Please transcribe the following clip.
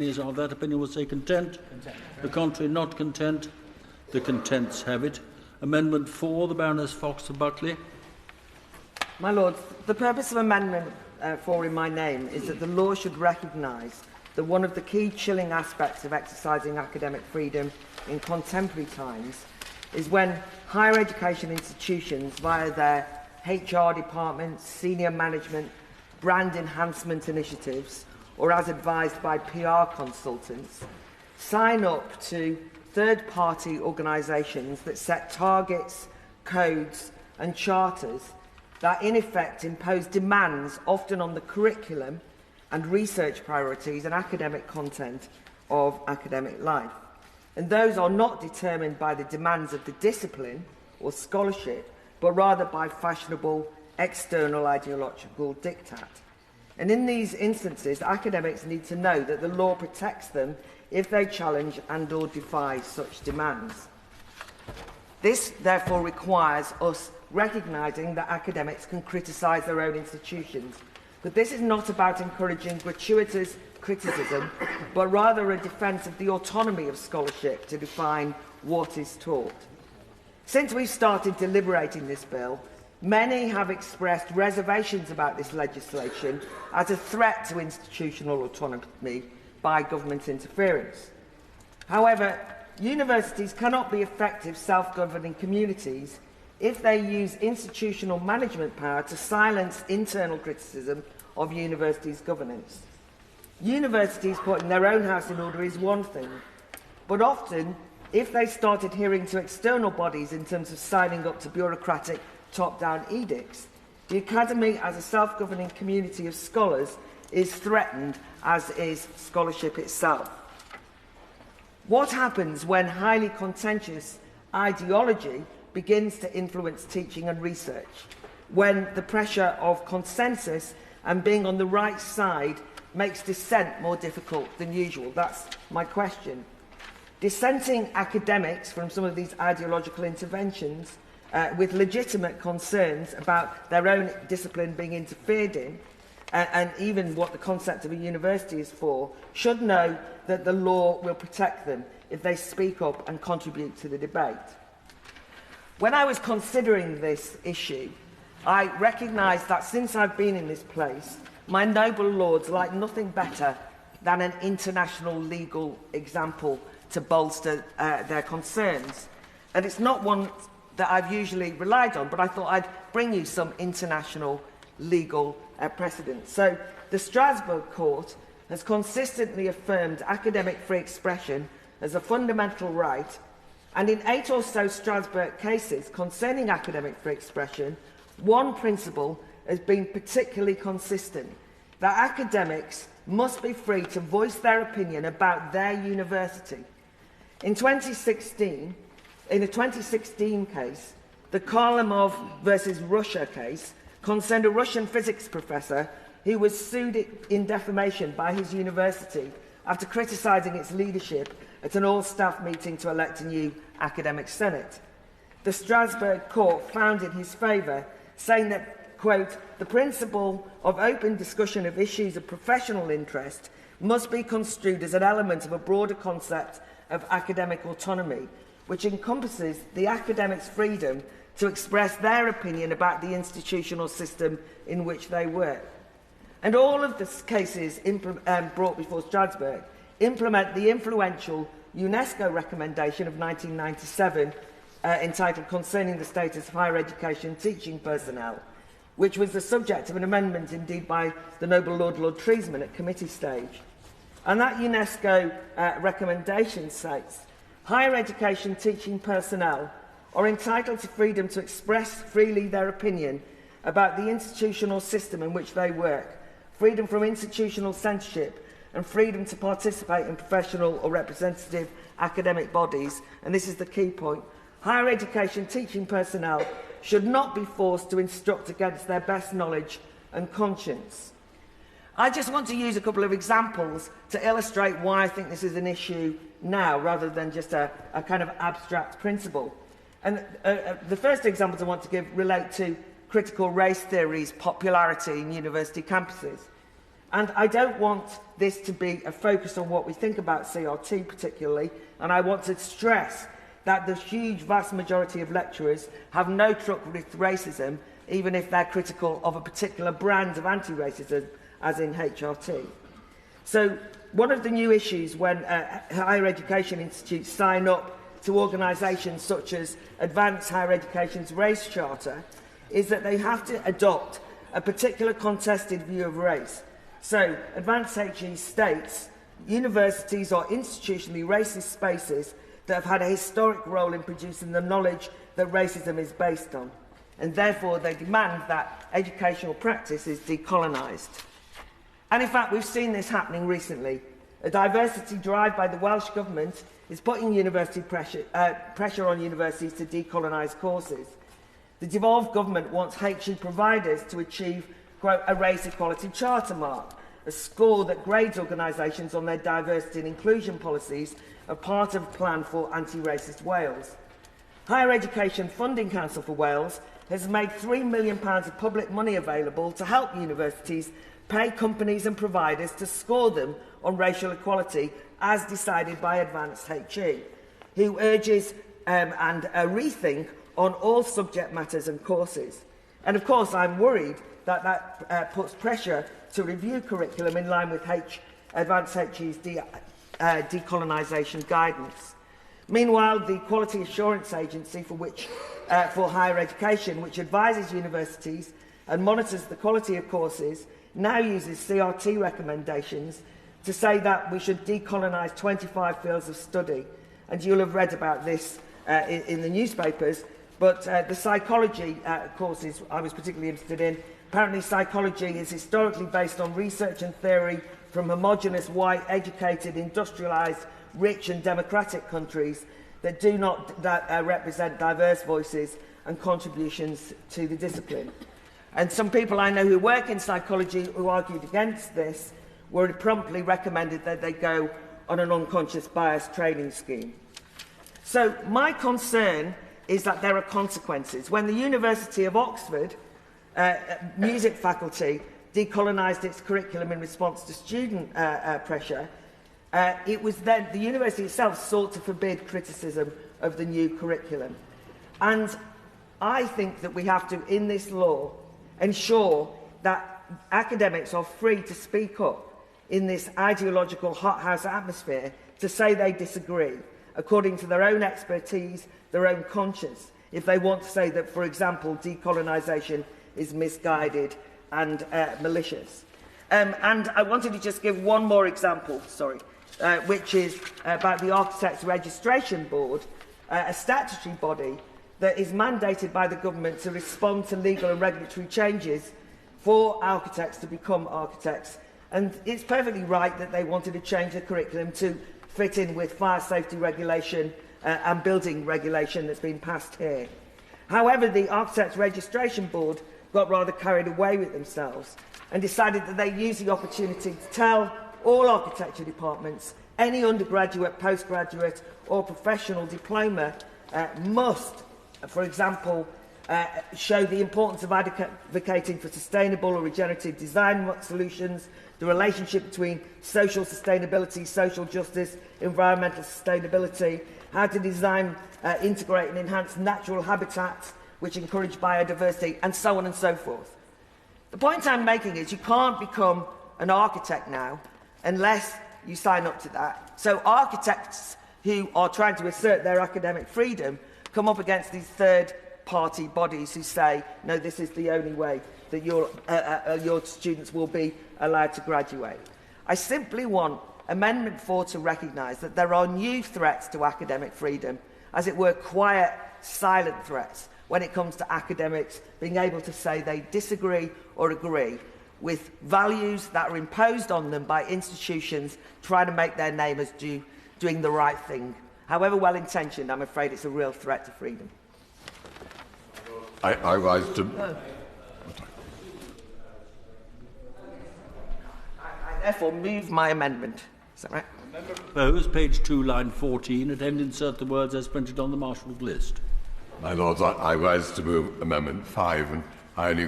Is of that opinion will say content. The contrary not content. The contents have it. Amendment 4, the Baroness Fox of Buckley. My Lords, the purpose of Amendment 4 in my name is that the law should recognise that one of the key chilling aspects of exercising academic freedom in contemporary times is when higher education institutions, via their HR departments, senior management, brand enhancement initiatives, or as advised by PR consultants, sign up to third-party organisations that set targets, codes and charters that in effect impose demands often on the curriculum and research priorities and academic content of academic life. And those are not determined by the demands of the discipline or scholarship, but rather by fashionable external ideological diktat. And in these instances, academics need to know that the law protects them if they challenge and/or defy such demands. This, therefore, requires us recognising that academics can criticise their own institutions. But this is not about encouraging gratuitous criticism, but rather a defence of the autonomy of scholarship to define what is taught. Since we started deliberating this bill, many have expressed reservations about this legislation as a threat to institutional autonomy by government interference. However, universities cannot be effective self-governing communities if they use institutional management power to silence internal criticism of universities' governance. Universities putting their own house in order is one thing, but often, if they start adhering to external bodies in terms of signing up to bureaucratic top-down edicts, the Academy as a self-governing community of scholars is threatened, as is scholarship itself. What happens when highly contentious ideology begins to influence teaching and research? When the pressure of consensus and being on the right side makes dissent more difficult than usual? That's my question. Dissenting academics from some of these ideological interventions with legitimate concerns about their own discipline being interfered in, and even what the concept of a university is for, should know that the law will protect them if they speak up and contribute to the debate. When I was considering this issue, I recognised that since I've been in this place, my noble lords like nothing better than an international legal example to bolster their concerns. And it's not one that I've usually relied on, but I thought I'd bring you some international legal precedent. So the Strasbourg Court has consistently affirmed academic free expression as a fundamental right, and in 8 or so Strasbourg cases concerning academic free expression, one principle has been particularly consistent: that academics must be free to voice their opinion about their university. In 2016, in a 2016 case, the Karlamov versus Russia case concerned a Russian physics professor who was sued in defamation by his university after criticising its leadership at an all-staff meeting to elect a new academic senate. The Strasbourg Court found in his favour, saying that, quote, "the principle of open discussion of issues of professional interest must be construed as an element of a broader concept of academic autonomy, which encompasses the academics' freedom to express their opinion about the institutional system in which they work." And all of the cases brought before Strasbourg implement the influential UNESCO recommendation of 1997 entitled Concerning the Status of Higher Education Teaching Personnel, which was the subject of an amendment indeed by the noble Lord Treesman at committee stage. And that UNESCO recommendation states, higher education teaching personnel are entitled to freedom to express freely their opinion about the institutional system in which they work, freedom from institutional censorship, and freedom to participate in professional or representative academic bodies. And this is the key point: higher education teaching personnel should not be forced to instruct against their best knowledge and conscience. I just want to use a couple of examples to illustrate why I think this is an issue now, rather than just a kind of abstract principle. And the first examples I want to give relate to critical race theory's popularity in university campuses. And I don't want this to be a focus on what we think about CRT particularly, and I want to stress that the huge, vast majority of lecturers have no truck with racism, even if they're critical of a particular brand of anti-racism, as in HRT. So one of the new issues when higher education institutes sign up to organisations such as Advanced Higher Education's Race Charter is that they have to adopt a particular contested view of race. So Advanced HE states universities are institutionally racist spaces that have had a historic role in producing the knowledge that racism is based on, and therefore they demand that educational practice is decolonised. And in fact, we've seen this happening recently. A diversity drive by the Welsh Government is putting university pressure on universities to decolonise courses. The devolved government wants HE providers to achieve, quote, a race equality charter mark, a score that grades organisations on their diversity and inclusion policies are part of a plan for anti-racist Wales. Higher Education Funding Council for Wales has made £3 million of public money available to help universities pay companies and providers to score them on racial equality as decided by Advanced HE, who urges a rethink on all subject matters and courses. And of course, I'm worried that that puts pressure to review curriculum in line with Advanced HE's decolonisation guidance. Meanwhile, the Quality Assurance Agency for Higher Education, which advises universities and monitors the quality of courses, now uses CRT recommendations to say that we should decolonise 25 fields of study. And you'll have read about this in the newspapers, but the psychology courses I was particularly interested in. Apparently psychology is historically based on research and theory from homogenous, white, educated, industrialised, rich and democratic countries that do not represent diverse voices and contributions to the discipline. And some people I know who work in psychology who argued against this were promptly recommended that they go on an unconscious bias training scheme. So my concern is that there are consequences. When the University of Oxford music faculty decolonised its curriculum in response to student pressure, it was then the university itself sought to forbid criticism of the new curriculum. And I think that we have to, in this law, ensure that academics are free to speak up in this ideological hothouse atmosphere to say they disagree, according to their own expertise, their own conscience, if they want to say that, for example, decolonisation is misguided and malicious. And I wanted to just give one more example, which is about the Architects Registration Board, a statutory body that is mandated by the government to respond to legal and regulatory changes for architects to become architects. And it's perfectly right that they wanted to change the curriculum to fit in with fire safety regulation and building regulation that's been passed here. However, the Architects Registration Board got rather carried away with themselves and decided that they'd use the opportunity to tell all architecture departments any undergraduate, postgraduate or professional diploma must, for example, show the importance of advocating for sustainable or regenerative design solutions, the relationship between social sustainability, social justice, environmental sustainability, how to design, integrate and enhance natural habitats which encourage biodiversity, and so on and so forth. The point I'm making is you can't become an architect now unless you sign up to that. So architects who are trying to assert their academic freedom come up against these third-party bodies who say, no, this is the only way that your students will be allowed to graduate. I simply want Amendment 4 to recognise that there are new threats to academic freedom, as it were, quiet, silent threats, when it comes to academics being able to say they disagree or agree with values that are imposed on them by institutions trying to make their name as doing the right thing. However well-intentioned, I'm afraid it's a real threat to freedom. I rise to... I therefore move my amendment. Is that right? Amendment proposed, page 2, line 14, at end insert the words as printed on the Marshal's list. My Lords, I rise to move Amendment 5, and I only